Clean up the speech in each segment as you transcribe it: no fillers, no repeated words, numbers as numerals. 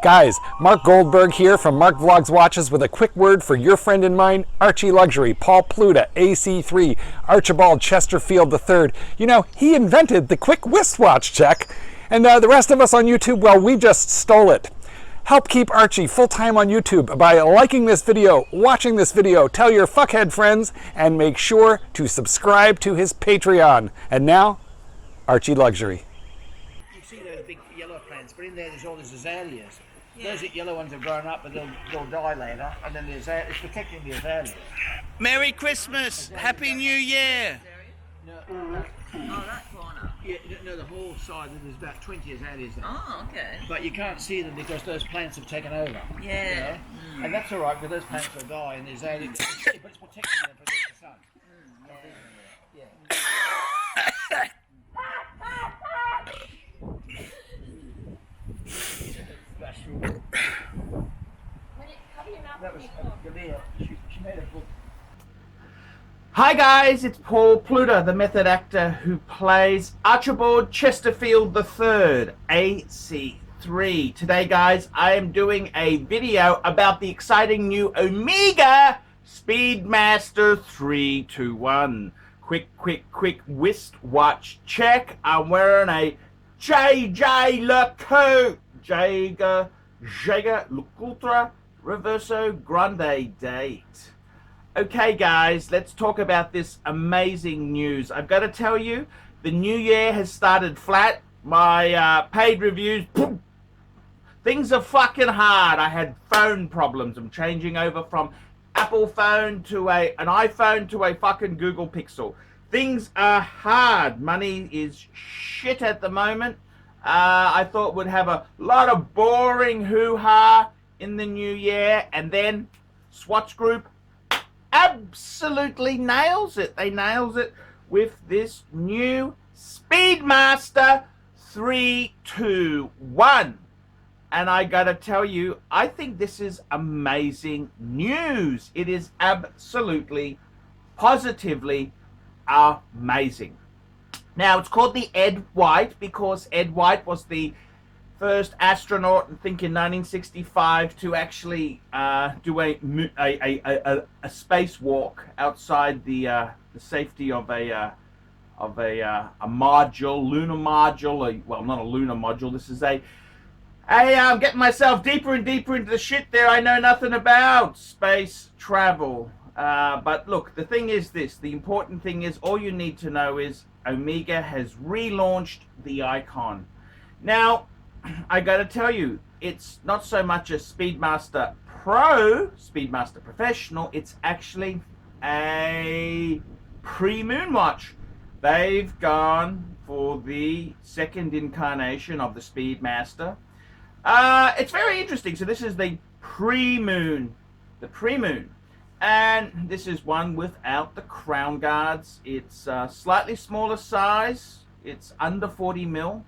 Guys, Mark Goldberg here from Mark Vlogs Watches with a quick word for your friend and mine, ArchieLuxury, Paul Pluta, AC3, Archibald Chesterfield III. You know, he invented the quick wristwatch check, and the rest of us on YouTube, well, we just stole it. Help keep Archie full-time on YouTube by liking this video, watching this video, tell your fuckhead friends, and make sure to subscribe to his Patreon. And now, ArchieLuxury. You see those big yellow plants, but in there's all these azaleas. Yeah. Those yellow ones have grown up, but they'll die later, and then it's protecting the azaleas. Merry Christmas! Happy New Year! No, Oh, that corner. yeah, no, the whole side, there's about 20 azaleas there. Oh, okay. But you can't see them because those plants have taken over. Yeah. You know? And that's all right, because those plants will die, and the azaleas, but it's protecting them from the sun. Yeah. That was Galia. She made a book. Hi guys, it's Paul Pluta, the method actor who plays Archibald Chesterfield III, AC3. Today guys, I am doing a video about the exciting new Omega Speedmaster 321. Quick wristwatch check. I'm wearing a JJ Ultra Reverso Grande date. Okay guys, let's talk about this amazing news. I've got to tell you, the new year has started flat. My paid reviews, things are fucking hard. I had phone problems. I'm changing over from Apple phone to an iPhone to a fucking Google Pixel. Things are hard. Money is shit at the moment. I thought we'd have a lot of boring hoo-ha in the new year, and then Swatch Group absolutely nails it. They nails it with this new Speedmaster 321. And I gotta tell you, I think this is amazing news. It is absolutely, positively amazing. Now, it's called the Ed White because Ed White was the first astronaut, I think in 1965, to actually do a spacewalk outside the safety of a module, lunar module. Well, not a lunar module. This is I'm getting myself deeper and deeper into the shit there. I know nothing about space travel. But look, the thing is this. The important thing is, all you need to know is Omega has relaunched the icon. Now, I gotta tell you, it's not so much a Speedmaster Pro, Speedmaster Professional, it's actually a pre-Moonwatch. They've gone for the second incarnation of the Speedmaster. It's very interesting. So this is the pre-Moon, and this is one without the crown guards. It's slightly smaller size. It's under 40 mil.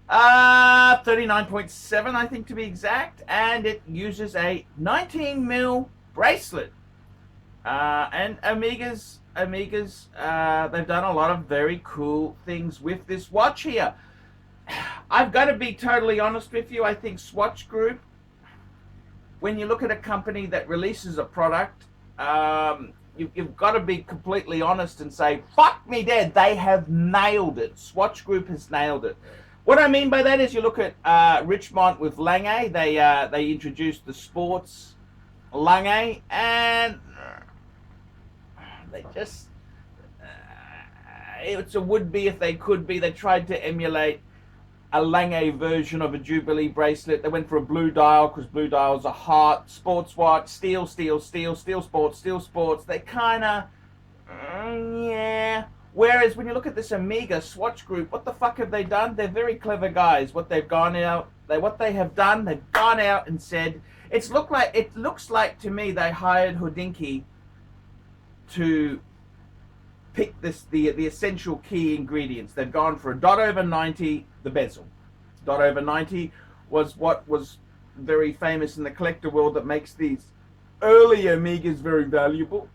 39.7 I think to be exact, and it uses a 19 mil bracelet. And Omega's they've done a lot of very cool things with this watch here. I've got to be totally honest with you. I think Swatch Group, when you look at a company that releases a product, you've got to be completely honest and say, fuck me dead, they have nailed it. Swatch Group has nailed it. What I mean by that is, you look at Richmond with Lange. They introduced the sports Lange, and they just it's a would-be if they could be. They tried to emulate a Lange version of a Jubilee bracelet. They went for a blue dial because blue dials are hot. Sports watch, steel sports. They kind of yeah. Whereas when you look at this Omega Swatch Group, what the fuck have they done? They're very clever guys. What they've gone out, what they have done, they've gone out and said, it looks like to me they hired Houdinki to pick the essential key ingredients. They've gone for a dot over 90, the bezel. Dot over 90 was what was very famous in the collector world that makes these early Omegas very valuable.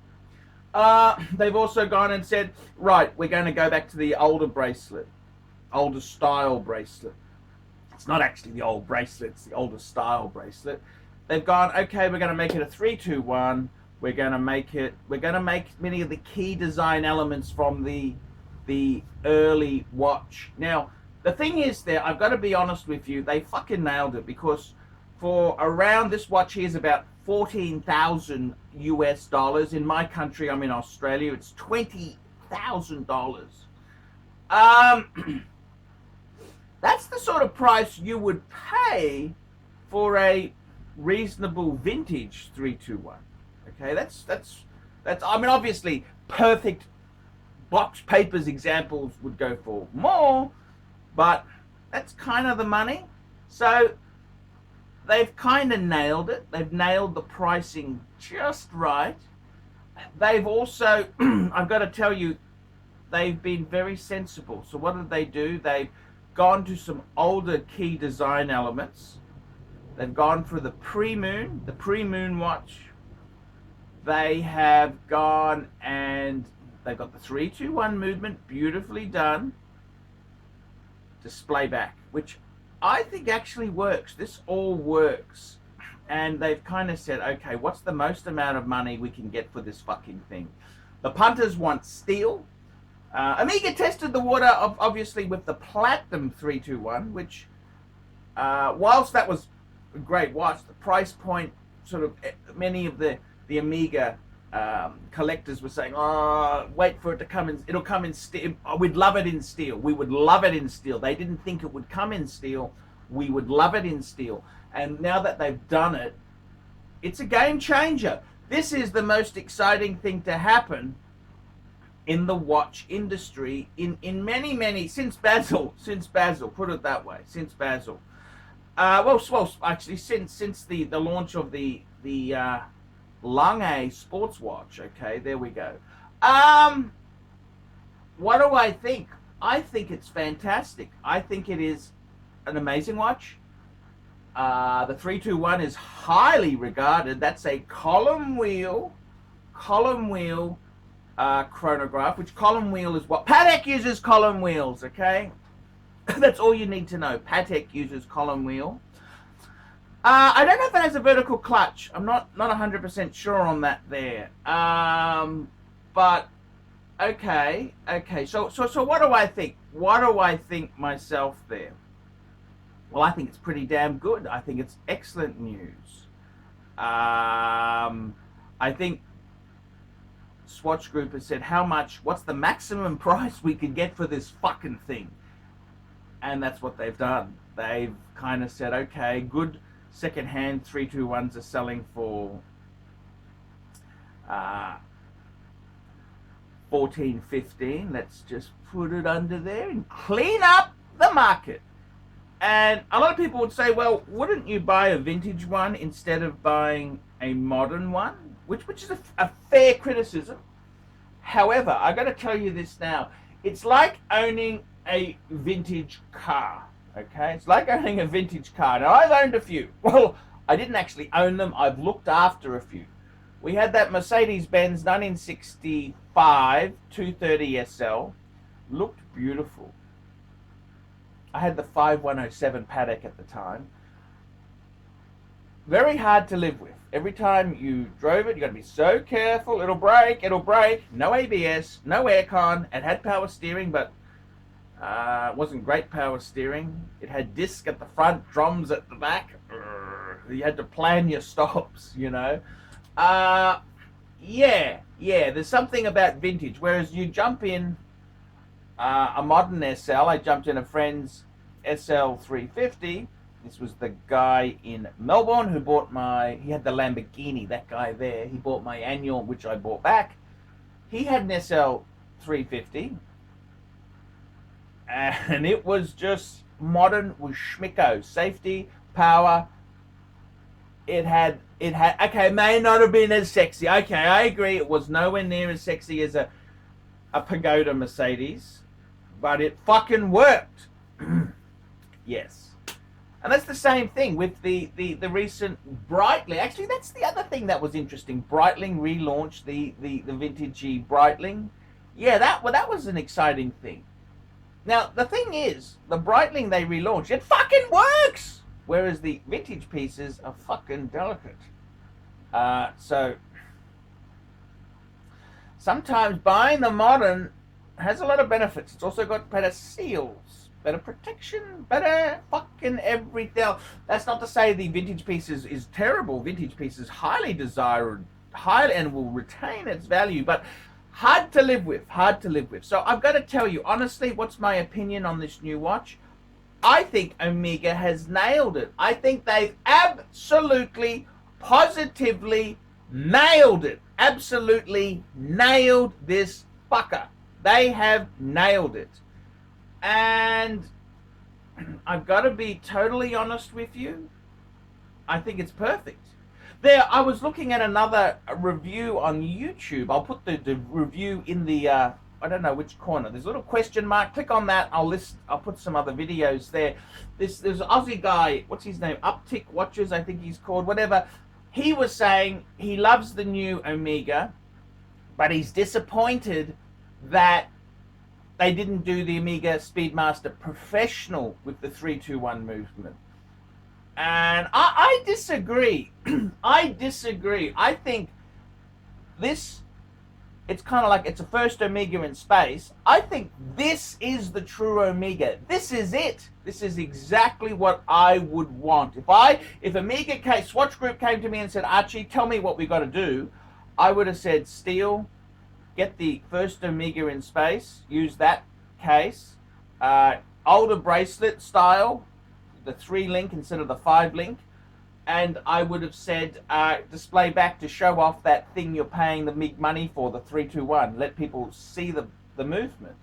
They've also gone and said, right, we're going to go back to the older bracelet, older style bracelet. It's not actually the old bracelet, it's the older style bracelet. They've gone, okay, we're going to make it a 3-2-1. We're going to make many of the key design elements from the early watch. Now, the thing is there, I've got to be honest with you, they fucking nailed it, because for around, this watch here is about $14,000 US. In my country, I'm in Australia, it's $20,000. That's the sort of price you would pay for a reasonable vintage 321. Okay, that's I mean, obviously perfect box papers examples would go for more, but that's kind of the money. So they've kind of nailed it. They've nailed the pricing just right. They've also I've got to tell you, they've been very sensible. So what did they do? They've gone to some older key design elements. They've gone for the pre-moon watch. They have gone and they've got the 3-2-1 movement, beautifully done. Display back, which I think actually works. This all works. And they've kind of said, okay, what's the most amount of money we can get for this fucking thing? The punters want steel. Omega tested the water, obviously, with the Platinum 321, which, whilst that was a great watch, the price point, sort of, many of the Omega collectors were saying, oh, wait for it to come in, it'll come in steel. Oh, we'd love it in steel. We would love it in steel. They didn't think it would come in steel. We would love it in steel. And now that they've done it, it's a game changer. This is the most exciting thing to happen in the watch industry in many, since Basil, put it that way, since Basil. Well, actually, since the launch of the Lange sports watch. Okay, there we go. What do I think? I think it's fantastic. I think it is an amazing watch. The 321 is highly regarded. That's a column wheel chronograph, which column wheel is what? Patek uses column wheels, okay? That's all you need to know. Patek uses column wheel. I don't know if it has a vertical clutch. I'm not 100% sure on that there. But okay. So what do I think? What do I think myself there? Well, I think it's pretty damn good. I think it's excellent news. I think Swatch Group has said, what's the maximum price we could get for this fucking thing? And that's what they've done. They've kind of said, okay, good second-hand 321s are selling for $14, $15. Let's just put it under there and clean up the market. And a lot of people would say, well, wouldn't you buy a vintage one instead of buying a modern one? Which is a fair criticism. However, I got to tell you this now. It's like owning a vintage car. Okay, it's like owning a vintage car. Now, I've owned a few. Well, I didn't actually own them. I've looked after a few. We had that Mercedes-Benz 1965 230 SL. Looked beautiful. I had the 5107 Patek at the time. Very hard to live with. Every time you drove it, you got to be so careful. It'll break. No ABS, no aircon. It had power steering, but it wasn't great power steering. It had disc at the front, drums at the back. You had to plan your stops, you know. Yeah. There's something about vintage. Whereas you jump in a modern SL. I jumped in a friend's SL 350. This was the guy in Melbourne who bought he had the Lamborghini, that guy there. He bought my annual, which I bought back. He had an SL 350. And it was just modern with schmicko. Safety, power. It had, okay, it may not have been as sexy. Okay, I agree. It was nowhere near as sexy as a Pagoda Mercedes. But it fucking worked. Yes. And that's the same thing with the recent Breitling. Actually, that's the other thing that was interesting. Breitling relaunched the vintagey Breitling. Yeah, that was an exciting thing. Now, the thing is, the Breitling they relaunched, it fucking works! Whereas the vintage pieces are fucking delicate. So, sometimes buying the modern has a lot of benefits. It's also got better seals, better protection, better fucking everything else. That's not to say the vintage pieces is terrible. Vintage pieces highly desired, highly, and will retain its value, but hard to live with, hard to live with. So I've got to tell you, honestly, what's my opinion on this new watch? I think Omega has nailed it. I think they've absolutely, positively nailed it. Absolutely nailed this fucker. They have nailed it. And I've got to be totally honest with you. I think it's perfect. There, I was looking at another review on YouTube. I'll put the review in the, I don't know which corner. There's a little question mark. Click on that. I'll put some other videos there. There's an Aussie guy, what's his name? Uptick Watches, I think he's called, whatever. He was saying he loves the new Omega, but he's disappointed that they didn't do the Omega Speedmaster Professional with the 321 movement. And I disagree. I disagree. I think this, it's kind of like it's a first Omega in space. I think this is the true Omega. This is it. This is exactly what I would want. If Omega Swatch Group came to me and said, Archie, tell me what we got to do, I would have said, Steele, get the first Omega in space, use that case, older bracelet style, the 3-link instead of the 5-link, and I would have said display back to show off that thing you're paying the big money for, the 321. Let people see the movement.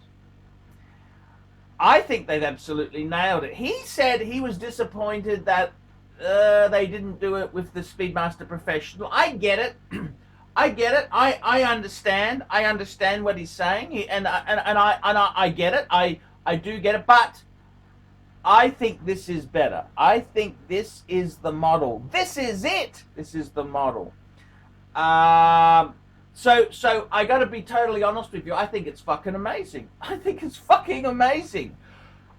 I think they've absolutely nailed it. He said he was disappointed that they didn't do it with the Speedmaster Professional. I get it. I get it. I understand. I understand what he's saying, and I get it. I do get it, but I think this is better. I think this is the model. This is it. This is the model. So I got to be totally honest with you. I think it's fucking amazing. I think it's fucking amazing.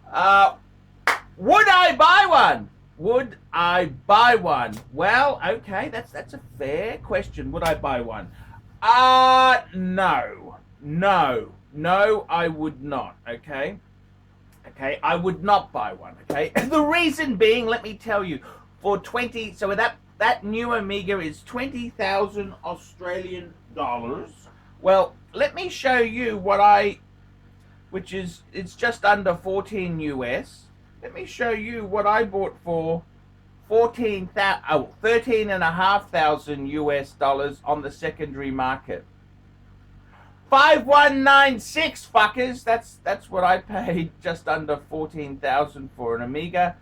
Would I buy one? Would I buy one? Well, okay, that's a fair question. Would I buy one? No, I would not. Okay. Okay, I would not buy one, okay? The reason being, let me tell you, for 20, so that new Omega is 20,000 Australian dollars. Well, let me show you what it's just under 14 US. Let me show you what I bought for 13,500 US dollars on the secondary market. 5196 fuckers. That's what I paid, just under 14,000 for an Omega.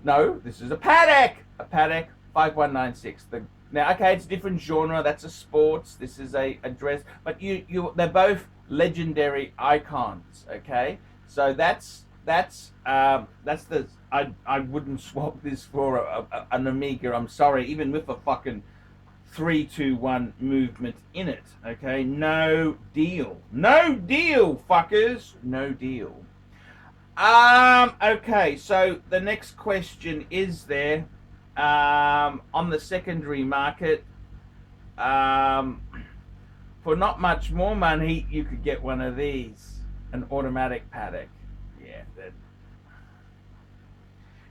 No, this is a Patek. 5196. Now, okay, it's a different genre. That's a sports. This is a dress. But they're both legendary icons. Okay, so that's I wouldn't swap this for an Omega. I'm sorry, even with a fucking 321 movement in it. Okay, no deal, fuckers, no deal. Okay, so the next question is there, on the secondary market, for not much more money you could get one of these, an automatic Patek. Yeah,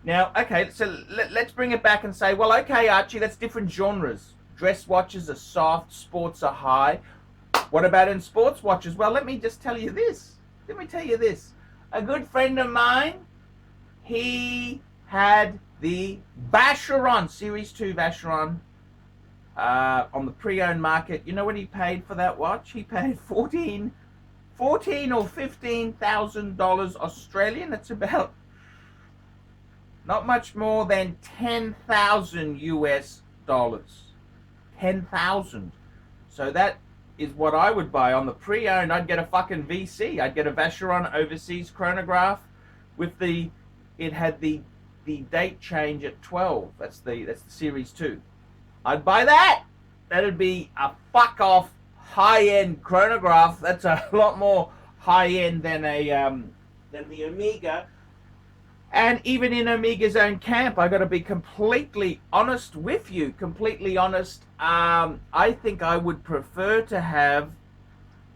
now, okay, so let's bring it back and say, well, okay, Archie, that's different genres. Dress watches are soft, sports are high. What about in sports watches? Well, let me just tell you this. A good friend of mine, he had the Vacheron, Series 2 Vacheron, on the pre-owned market. You know what he paid for that watch? He paid $14,000 or $15,000 Australian. That's about not much more than 10,000 US dollars. 10,000. So that is what I would buy on the pre-owned. I'd get a fucking VC. I'd get a Vacheron overseas chronograph with it had the date change at 12. That's the Series 2. I'd buy that. That'd be a fuck off high-end chronograph. That's a lot more high-end than a than the Omega. And even in Omega's own camp, I got to be completely honest with you. Completely honest. I think I would prefer to have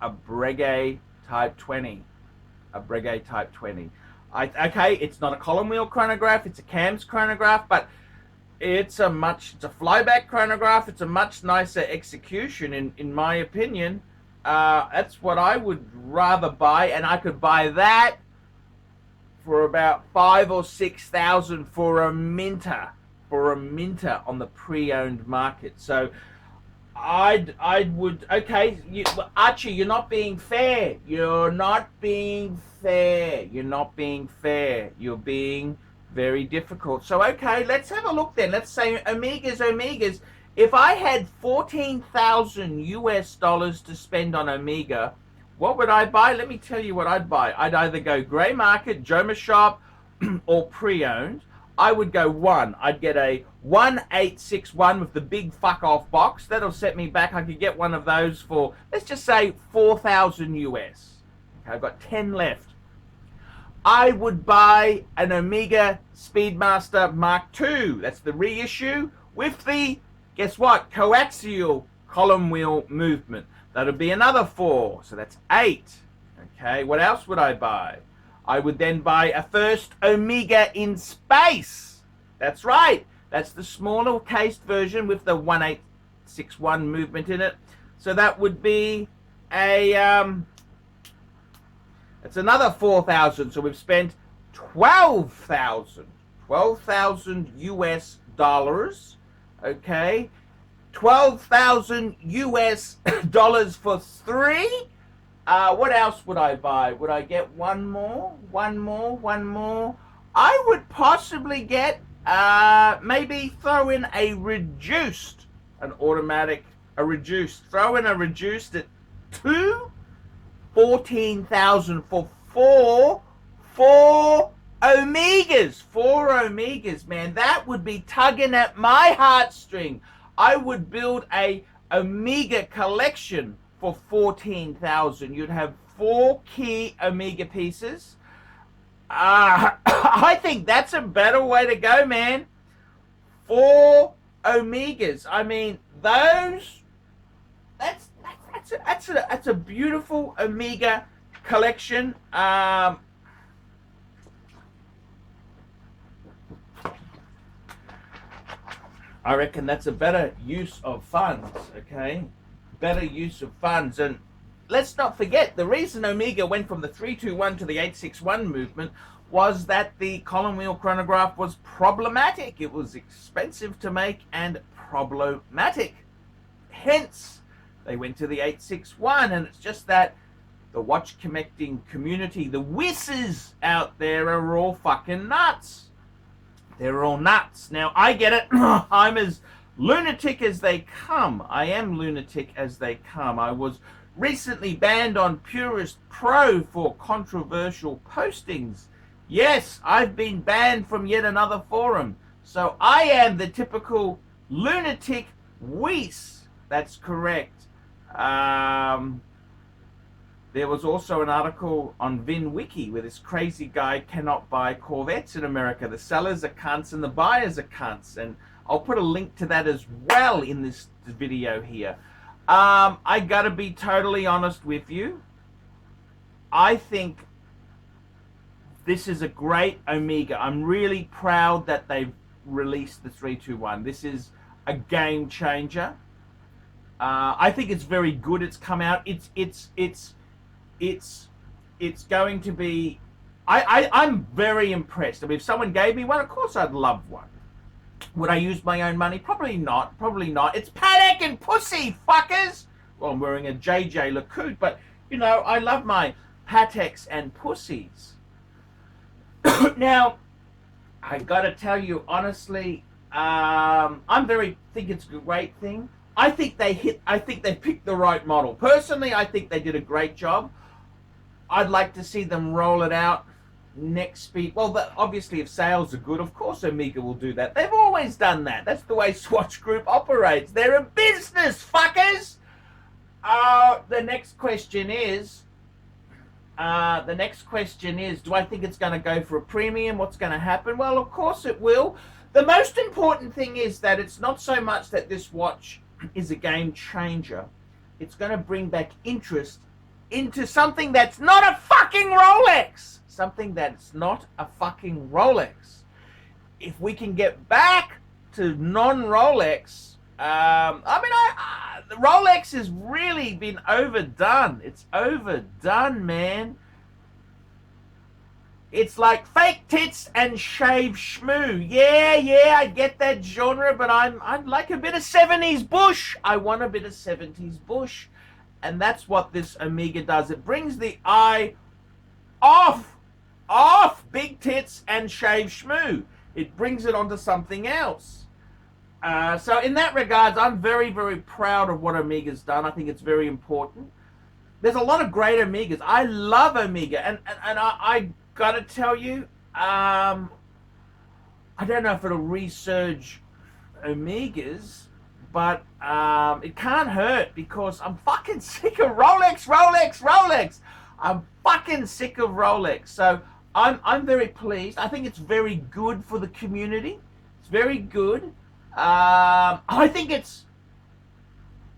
a Breguet Type 20. A Breguet Type 20. Okay, it's not a column wheel chronograph. It's a cams chronograph, but it's a flyback chronograph. It's a much nicer execution, in my opinion. That's what I would rather buy, and I could buy that for about 5,000 or 6,000 for a minter on the pre-owned market. So I would, okay, Archie, you're not being fair. You're being very difficult. So okay, let's have a look then. Let's say Omegas. If I had 14,000 US dollars to spend on Omega, what would I buy? Let me tell you what I'd buy. I'd either go grey market, Joma shop, or pre-owned. I would go one. I'd get a 1861 with the big fuck off box. That'll set me back. I could get one of those for, let's just say, 4,000 US. Okay, I've got 10 left. I would buy an Omega Speedmaster Mark II. That's the reissue with the, guess what, coaxial column wheel movement. That'll be another 4, so that's 8. Okay, what else would I buy? I would then buy a first Omega in space. That's right. That's the smaller cased version with the 1861 movement in it. So that would be a, that's another 4,000. So we've spent 12,000 US dollars. Okay. 12,000 US dollars for 3. What else would I buy? Would I get one more? I would possibly get, maybe throw in a reduced, throw in a reduced at 2. 14,000 for 4 Omegas. 4 Omegas, man. That would be tugging at my heartstring. I would build a Omega collection for 14,000. You'd have 4 key Omega pieces. I think that's a better way to go, man. 4 Omegas. I mean, those. That's a beautiful Omega collection. I reckon that's a better use of funds, okay? Better use of funds. And let's not forget, the reason Omega went from the 321 to the 861 movement was that the column wheel chronograph was problematic. It was expensive to make and problematic. Hence, they went to the 861, and it's just that the watch collecting community, the whizzes out there are all fucking nuts. They're all nuts. Now, I get it. I'm as lunatic as they come. I am lunatic as they come. I was recently banned on Purist Pro for controversial postings. Yes, I've been banned from yet another forum. So I am the typical lunatic wheeze. That's correct. There was also an article on VinWiki where this crazy guy cannot buy Corvettes in America. The sellers are cunts and the buyers are cunts. And I'll put a link to that as well in this video here. I gotta be totally honest with you. I think this is a great Omega. I'm really proud that they've released the 321. This is a game changer. I think it's very good. It's come out. It's going to be. I'm very impressed. I mean, if someone gave me one, of course I'd love one. Would I use my own money? Probably not. Probably not. It's Patek and pussy, fuckers. Well, I'm wearing a JJ LeCoultre, but you know, I love my Pateks and pussies. Now, I gotta tell you honestly, think it's a great thing. I think they picked the right model. Personally, I think they did a great job. I'd like to see them roll it out next speed. Well, obviously, if sales are good, of course Omega will do that. They've always done that. That's the way Swatch Group operates. They're a business, fuckers. The next question is, The next question is, do I think it's going to go for a premium? What's going to happen? Well, of course it will. The most important thing is that it's not so much that this watch is a game changer. It's going to bring back interest into something that's not a fucking Rolex. Something that's not a fucking Rolex. If we can get back to non-Rolex, the Rolex has really been overdone. It's overdone, man. It's like fake tits and shave schmoo. Yeah, I get that genre, but I'd like a bit of 70s bush. I want a bit of 70s bush. And that's what this Omega does. It brings the eye off big tits and shave schmoo. It brings it onto something else. So in that regards, I'm very, very proud of what Omega's done. I think it's very important. There's a lot of great Omegas. I love Omega, and I gotta tell you, I don't know if it'll resurge Omegas, but it can't hurt because I'm fucking sick of Rolex. I'm fucking sick of Rolex. So I'm very pleased. I think it's very good for the community. It's very good. I think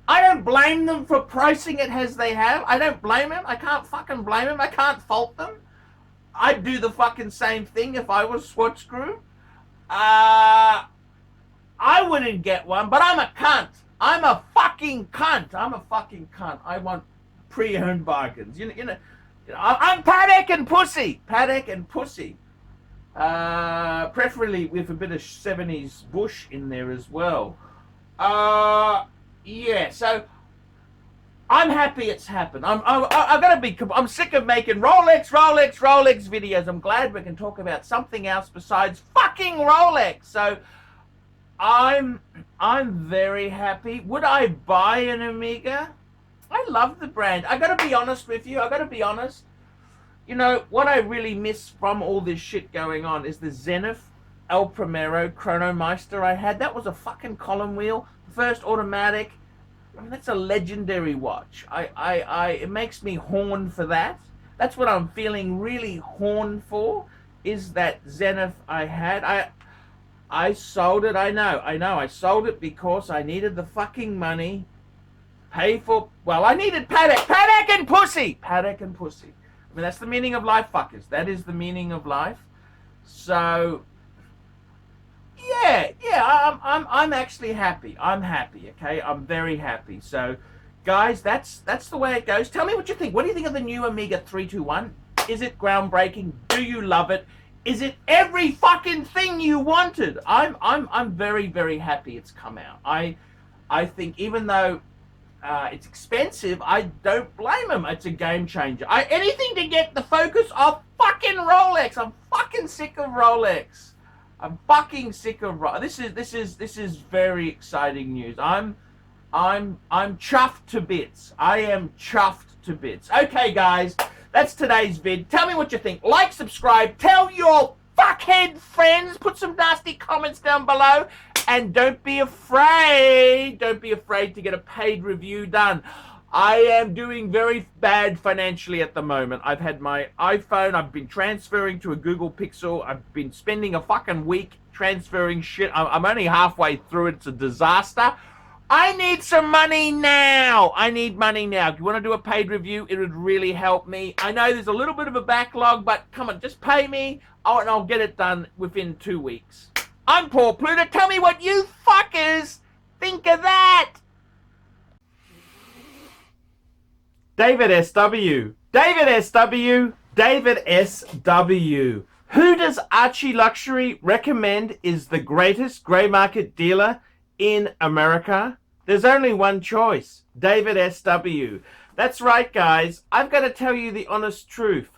I don't blame them for pricing it as they have. I don't blame them. I can't fucking blame them. I can't fault them. I'd do the fucking same thing if I was Swatch Crew. I wouldn't get one, but I'm a cunt. I'm a fucking cunt. I want pre-owned bargains. You know, I'm Paddock and pussy. Preferably with a bit of 70s bush in there as well. Yeah, so I'm happy it's happened. I'm sick of making Rolex videos. I'm glad we can talk about something else besides fucking Rolex. So I'm very happy. Would I buy an Omega? I love the brand. I gotta be honest with you. You know, what I really miss from all this shit going on is the Zenith El Primero Chronomeister I had. That was a fucking column wheel. First automatic. I mean, that's a legendary watch. It makes me horn for that. That's what I'm feeling really horn for, is that Zenith I had. I sold it, I know. I sold it because I needed the fucking money. I needed Paddock and pussy. I mean, that's the meaning of life, fuckers. That is the meaning of life. So, yeah, I'm actually happy. I'm happy, okay? I'm very happy. So, guys, that's the way it goes. Tell me what you think. What do you think of the new Omega 321? Is it groundbreaking? Do you love it? Is it every fucking thing you wanted? I'm very, very happy it's come out. I think even though it's expensive, I don't blame them. It's a game changer. Anything to get the focus off fucking Rolex. I'm fucking sick of Rolex. This is very exciting news. I'm chuffed to bits. I am chuffed to bits. Okay, guys, that's today's vid. Tell me what you think. Like, subscribe, tell your fuckhead friends, put some nasty comments down below, and don't be afraid to get a paid review done. I am doing very bad financially at the moment. I've had my iPhone, I've been transferring to a Google Pixel, I've been spending a fucking week transferring shit. I'm only halfway through it. It's a disaster. I need some money now. If you want to do a paid review, it would really help me. I know there's a little bit of a backlog, but come on, just pay me, and I'll get it done within 2 weeks. I'm Paul Pluta. Tell me what you fuckers think of that. David SW. Who does ArchieLuxury recommend is the greatest grey market dealer in America? There's only one choice, David SW. That's right, guys. I've got to tell you the honest truth.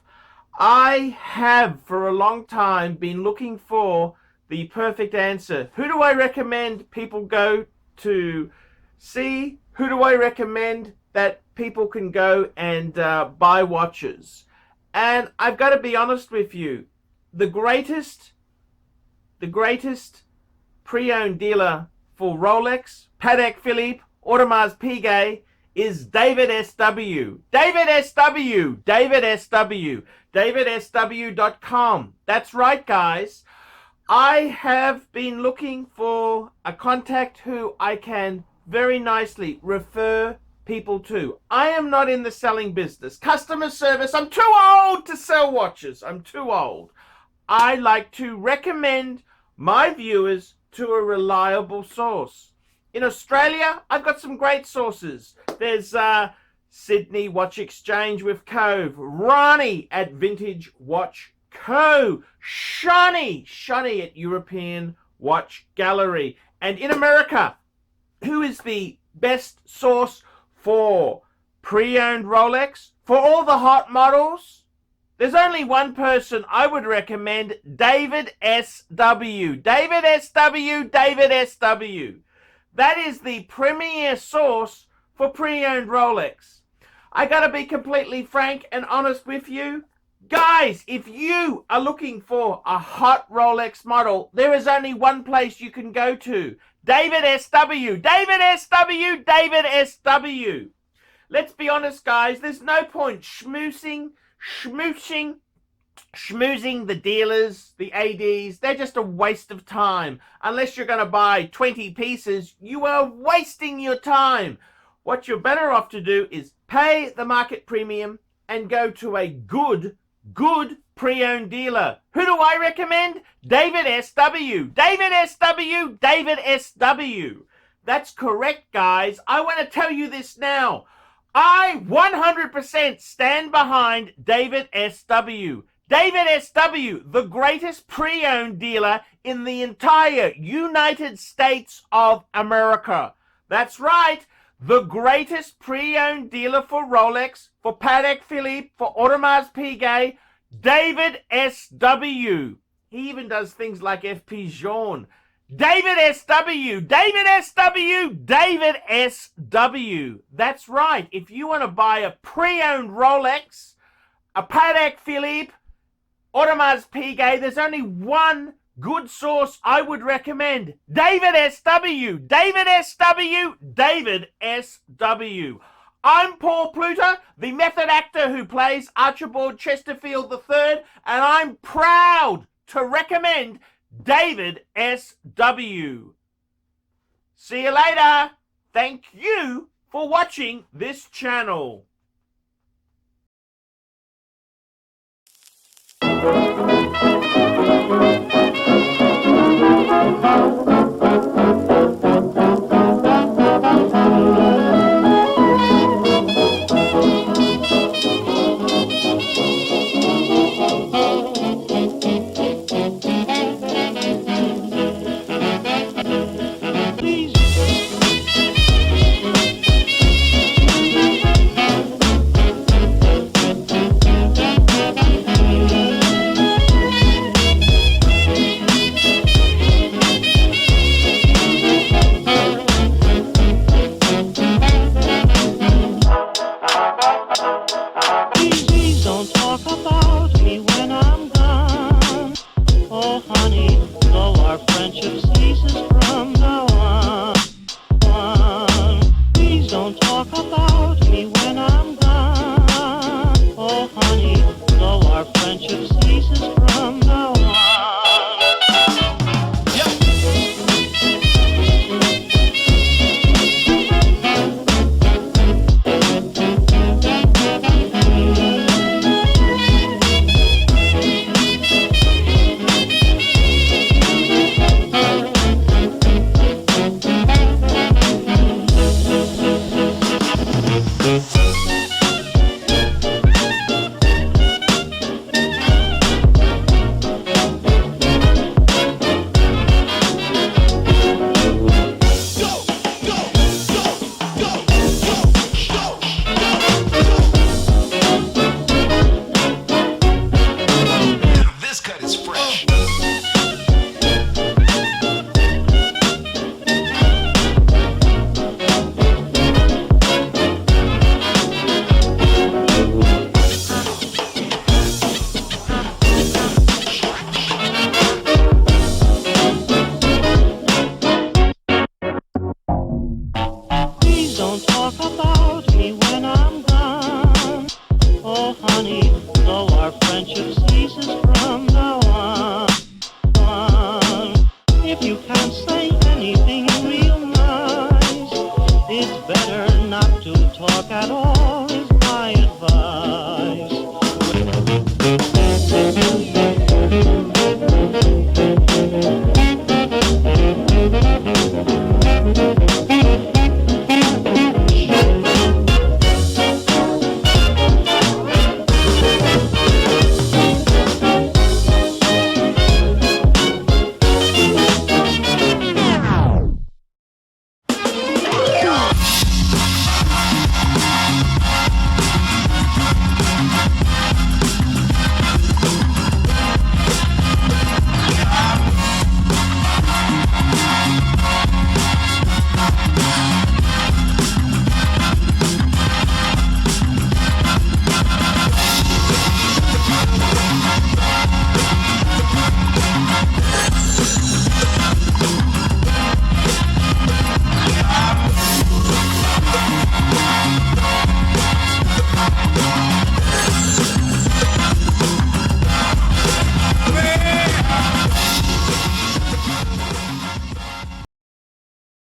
I have for a long time been looking for the perfect answer. Who do I recommend people go to see? Who do I recommend that people can go and buy watches? And I've got to be honest with you. The greatest pre-owned dealer for Rolex, Patek Philippe, Audemars Piguet is David SW. David SW. David SW. DavidSW.com. That's right, guys. I have been looking for a contact who I can very nicely refer people to. I am not in the selling business. Customer service, I'm too old to sell watches. I'm too old. I like to recommend my viewers to a reliable source. In Australia, I've got some great sources. There's Sydney Watch Exchange with Cove, Ronnie at Vintage Watch Co, Shani at European Watch Gallery. And in America, who is the best source for pre-owned Rolex? For all the hot models, there's only one person I would recommend, David SW. David SW, David SW. That is the premier source for pre-owned Rolex. I gotta be completely frank and honest with you. Guys, if you are looking for a hot Rolex model, there is only one place you can go to. David SW. David SW. David SW. Let's be honest, guys. There's no point schmoozing the dealers, the ADs. They're just a waste of time. Unless you're going to buy 20 pieces, you are wasting your time. What you're better off to do is pay the market premium and go to a good pre-owned dealer. Who do I recommend? David SW. David SW. David SW. That's correct, guys. I want to tell you this now. I 100% stand behind David SW. David SW, the greatest pre-owned dealer in the entire United States of America. That's right. The greatest pre-owned dealer for Rolex, for Patek Philippe, for Audemars Piguet, David SW. He even does things like FP Journe. David SW, David SW, David SW. That's right. If you want to buy a pre-owned Rolex, a Patek Philippe, Audemars Piguet, there's only one good source I would recommend. David SW. David SW. David SW. I'm Paul Pluta, the method actor who plays Archibald Chesterfield III, and I'm proud to recommend David SW. See you later. Thank you for watching this channel. talk at all.